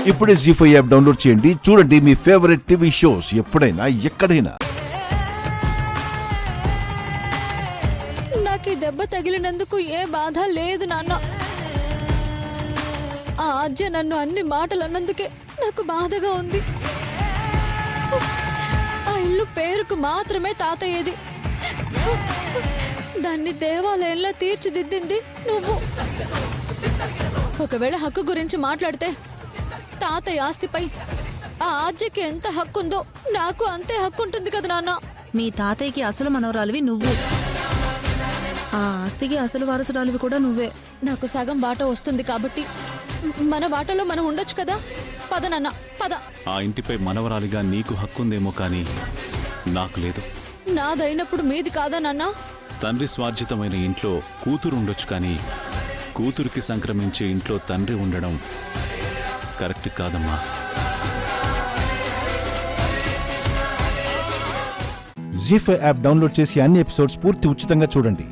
ఇప్పుడే జీ5 app download చేయండి. చూడండి మీ ఫేవరెట్ టీవీ షోస్ ఎప్పుడైనా ఎక్కడైనా. నాకు ఈ దెబ్బ తగిలినందుకు ఏ బాధ లేదు నాన్న. ఆ ఆద్య నన్ను అన్ని మాటలు అన్నందుకే నాకు బాధగా ఉంది. ఆ ఇల్లు పేరుకు మాత్రమే తాతయ్యది. దాన్ని దేవాలయంలో తీర్చిదిద్దింది నువ్వు. ఒకవేళ హక్కు గురించి మాట్లాడితే తాతయ్య ఆస్తిపై ఆ ఆద్యకి ఎంత హక్కు ఉందో నాకు అంతే హక్కు ఉంటుంది కదా నాన్న. మీ తాతయ్యకి అసలు మనవరాలివి నువ్వు, ఆ ఆస్తికి అసలు వారసురాలివి కూడా నువ్వే. నాకు సగం వాటా వస్తుంది కాబట్టి మన వాటాలో మనం ఉండొచ్చు కదా. పద నాన్న పద. ఆ ఇంటిపై మనవరాలిగా నీకు హక్కుందేమో కానీ నాకు లేదు. నాదైనప్పుడు మీది కాదా నాన్న? తండ్రి స్వార్జితమైన ఇంట్లో కూతురు ఉండొచ్చు కానీ కూతురికి సంక్రమించే ఇంట్లో తండ్రి ఉండడం కరెక్ట్ కాదమ్మా. జీ5 యాప్ డౌన్లోడ్ చేసి అన్ని ఎపిసోడ్స్ పూర్తి ఉచితంగా చూడండి.